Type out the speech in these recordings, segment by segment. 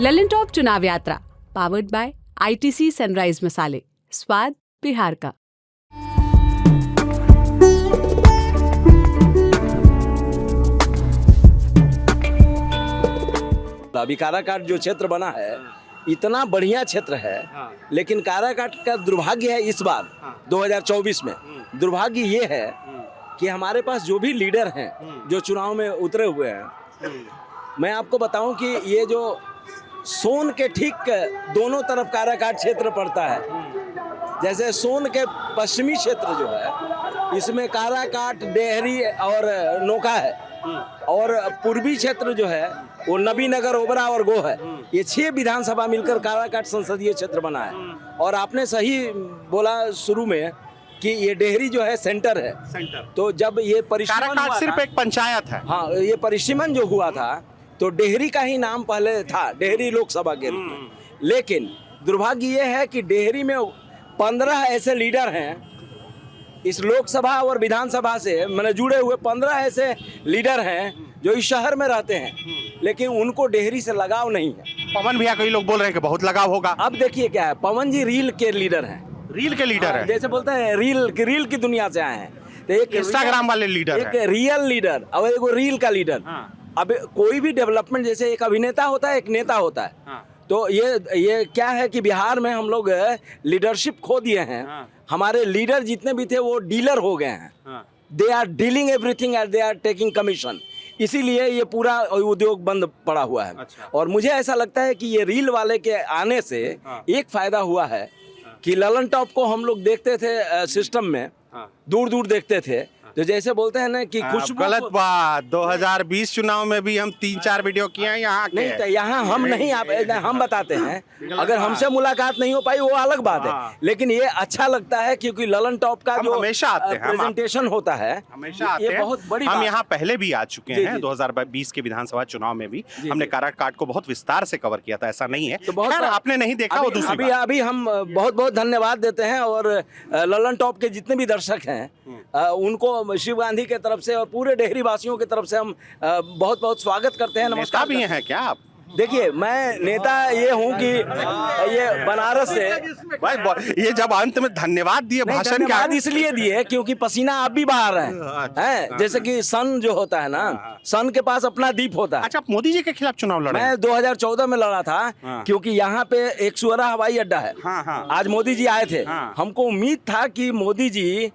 Lalan top चुनाव यात्रा powered by ITC sunrise मसाले, स्वाद बिहार का। अभी काराकाट जो क्षेत्र बना है इतना बढ़िया क्षेत्र है, लेकिन काराकाट का दुर्भाग्य है इस बार 2024 में दुर्भाग्य ये है कि हमारे पास जो भी लीडर हैं जो चुनाव में उतरे हुए हैं, मैं आपको बताऊं कि ये जो सोन के ठीक दोनों तरफ काराकाट क्षेत्र पड़ता है, जैसे सोन के पश्चिमी क्षेत्र जो है इसमें काराकाट, डेहरी और नोका है, और पूर्वी क्षेत्र जो है वो नबीनगर, ओबरा और गो है। ये 6 विधानसभा मिलकर काराकाट संसदीय क्षेत्र बना है। और आपने सही बोला शुरू में कि ये डेहरी जो है सेंटर है। तो जब ये परिसीमन काराकाट सिर्फ एक पंचायत है। हाँ, ये परिसीमन जो हुआ था तो डेहरी का ही नाम पहले था, डेहरी लोकसभा के रूप में। लेकिन दुर्भाग्य ये है कि डेहरी में 15 ऐसे लीडर हैं इस लोकसभा और विधानसभा से मैंने जुड़े हुए 15 ऐसे लीडर हैं जो इस शहर में रहते हैं, लेकिन उनको डेहरी से लगाव नहीं है। पवन भैया कई लोग बोल रहे हैं कि बहुत लगाव होगा। अब देखिए क्या है, पवन जी रील के लीडर हैं। रील के लीडर है, जैसे बोलते हैं रील की दुनिया से आए हैं। तो एक इंस्टाग्राम वाले लीडर एक रियल लीडर और एक रील का लीडर। अब कोई भी डेवलपमेंट, जैसे एक अभिनेता होता है, एक नेता होता है। तो ये क्या है कि बिहार में हम लोग लीडरशिप खो दिए हैं। हमारे लीडर जितने भी थे वो डीलर हो गए हैं। They are dealing everything and they are taking commission. इसीलिए ये पूरा उद्योग बंद पड़ा हुआ है। अच्छा। और मुझे ऐसा लगता है कि ये रील वाले के आने से एक फायदा हुआ है कि ललन टॉप को हम लोग देखते थे सिस्टम में, दूर दूर देखते थे। तो जैसे बोलते हैं ना कि खुशबू। गलत बात, 2020 चुनाव में भी हम 3-4 वीडियो किए हैं यहाँ के। नहीं, तो यहाँ हम नहीं, हम बताते हैं। अगर हमसे मुलाकात नहीं हो पाई वो अलग बात है, लेकिन ये अच्छा लगता है क्योंकि ललन टॉप का जो हमेशा आते हैं, प्रेजेंटेशन होता है, हमेशा आते हैं। बहुत बड़ी हम यहाँ पहले भी आ चुके हैं। 2020 के विधानसभा चुनाव में भी हमने काराकाट को बहुत विस्तार से कवर किया था, ऐसा नहीं है। तो आपने नहीं देखा वो दूसरी बात। अभी हम बहुत बहुत धन्यवाद देते हैं, और ललन टॉप के जितने भी दर्शक हैं उनको शिव गांधी के तरफ से और पूरे डेहरी वासियों की तरफ से हम बहुत बहुत स्वागत करते हैं। नमस्कार भी हैं क्या आप? देखिए, मैं नेता ये हूँ कि ये बनारस से ये जब अंत में धन्यवाद दिए भाषण क्या इसलिए दिए क्योंकि पसीना आप भी बाहर रहे हैं। जैसे कि सन जो होता है ना, सन के पास अपना दीप होता है। अच्छा, आप मोदी जी के खिलाफ चुनाव लड़े? मैं 2014 में लड़ा था, क्योंकि यहाँ पे एक सुअरा हवाई अड्डा है। आज मोदी जी आए थे, हमको उम्मीद था कि मोदी जी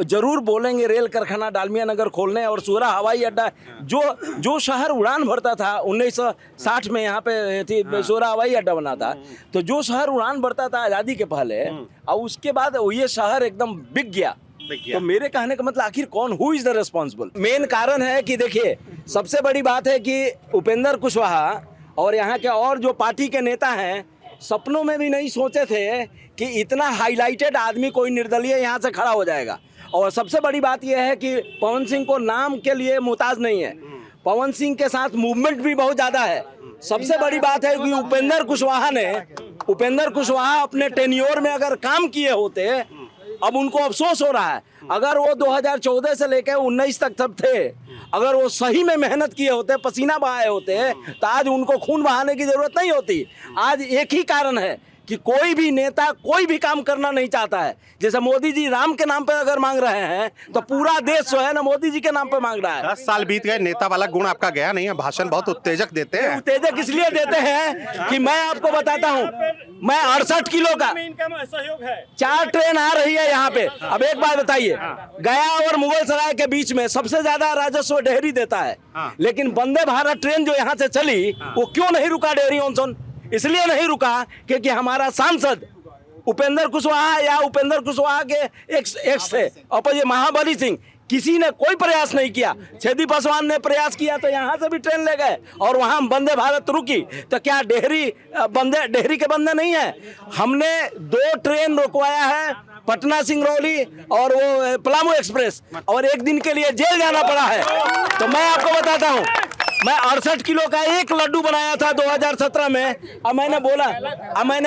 जरूर बोलेंगे रेल कारखाना डालमिया नगर खोलने और सुअरा हवाई अड्डा, जो शहर उड़ान भरता था 1960 में यहाँ पे थी सुअरा हवाई अड्डा बना था। तो जो शहर उड़ान भरता था आज़ादी के पहले, और उसके बाद ये शहर एकदम बिक गया। तो मेरे कहने का मतलब आखिर कौन, who is the responsible? Main कारण है कि देखिए, सबसे बड़ी बात है कि उपेंद्र कुशवाहा और यहाँ के और जो पार्टी के नेता हैं सपनों में भी नहीं सोचे थे कि इतना हाईलाइटेड आदमी कोई निर्दलीय यहाँ से खड़ा हो जाएगा। और सबसे बड़ी बात यह है कि पवन सिंह को नाम के लिए मुहताज नहीं है, पवन सिंह के साथ मूवमेंट भी बहुत ज़्यादा है। सबसे बड़ी बात है कि उपेंद्र कुशवाहा अपने टेन्योर में अगर काम किए होते, अब उनको अफसोस हो रहा है। अगर वो 2014 से लेकर 19 तक सब थे, अगर वो सही में मेहनत किए होते, पसीना बहाए होते, तो आज उनको खून बहाने की जरूरत नहीं होती। आज एक ही कारण है कि कोई भी नेता कोई भी काम करना नहीं चाहता है। जैसे मोदी जी राम के नाम पे अगर मांग रहे हैं तो पूरा देश जो है ना मोदी जी के नाम पे मांग रहा है। 10 साल बीत गए, नेता वाला गुण आपका गया नहीं है। भाषण बहुत उत्तेजक देते हैं। उत्तेजक इसलिए देते हैं कि मैं आपको बताता हूँ, मैं 68 किलो का, 4 ट्रेन आ रही है यहाँ पे। अब एक बात बताइए, गया और मुगल सराय के बीच में सबसे ज्यादा राजस्व डेहरी देता है, लेकिन वंदे भारत ट्रेन जो यहाँ से चली वो क्यों नहीं रुका डेहरी ऑनसन? इसलिए नहीं रुका क्योंकि हमारा सांसद उपेंद्र कुशवाहा या उपेंद्र कुशवाहा के एक्स थे अपोजिट महाबली सिंह, किसी ने कोई प्रयास नहीं किया। छेदी पासवान ने प्रयास किया तो यहाँ से भी ट्रेन ले गए और वहाँ वंदे भारत रुकी। तो क्या डेहरी के बंदे नहीं है? हमने 2 ट्रेन रुकवाया है, पटना सिंगरौली और वो पलामू एक्सप्रेस, और 1 दिन के लिए जेल जाना पड़ा है। तो मैं आपको बताता हूँ, मैं 68 किलो का एक लड्डू बनाया था 2017 में। अब मैंने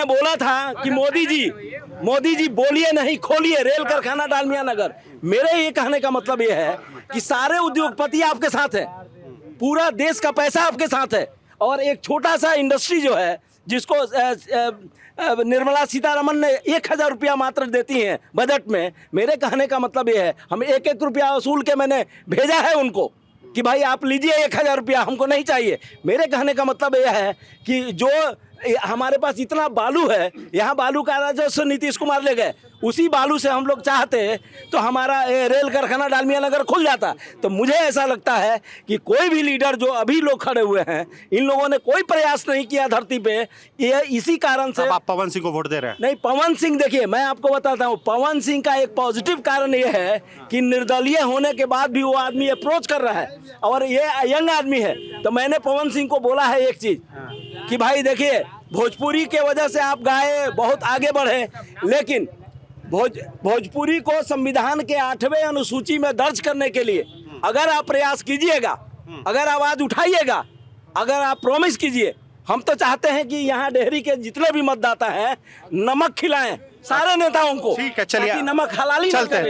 बोला था कि मोदी जी बोलिए नहीं खोलिए रेल कारखाना डालमिया नगर। मेरे ये कहने का मतलब ये है कि सारे उद्योगपति आपके साथ हैं, पूरा देश का पैसा आपके साथ है, और एक छोटा सा इंडस्ट्री जो है जिसको निर्मला सीतारमन ने 1,000 रुपया मात्र देती हैं बजट में। मेरे कहने का मतलब ये है, हम 1-1 रुपया वसूल के मैंने भेजा है उनको कि भाई आप लीजिए 1,000 रुपया, हमको नहीं चाहिए। मेरे कहने का मतलब यह है कि जो हमारे पास इतना बालू है, यहाँ बालू का राजस्व नीतीश कुमार ले गए, उसी बालू से हम लोग चाहते तो हमारा रेल कारखाना डालमिया नगर खुल जाता। तो मुझे ऐसा लगता है कि कोई भी लीडर जो अभी लोग खड़े हुए हैं, इन लोगों ने कोई प्रयास नहीं किया धरती पे, ये इसी कारण से। आप पवन सिंह को वोट दे रहे हैं? नहीं, पवन सिंह देखिए मैं आपको बताता हूँ, पवन सिंह का एक पॉजिटिव कारण ये है कि निर्दलीय होने के बाद भी वो आदमी अप्रोच कर रहा है और ये यंग आदमी है। तो मैंने पवन सिंह को बोला है एक चीज कि भाई देखिए, भोजपुरी के वजह से आप गाए, बहुत आगे बढ़े, लेकिन भोजपुरी को संविधान के 8वें अनुसूची में दर्ज करने के लिए अगर आप प्रयास कीजिएगा, अगर आवाज उठाइएगा, अगर आप प्रॉमिस कीजिए, हम तो चाहते हैं कि यहाँ डेहरी के जितने भी मतदाता हैं नमक खिलाएं सारे नेताओं को। ठीक है, चलिए नमक हलाली चलते हैं।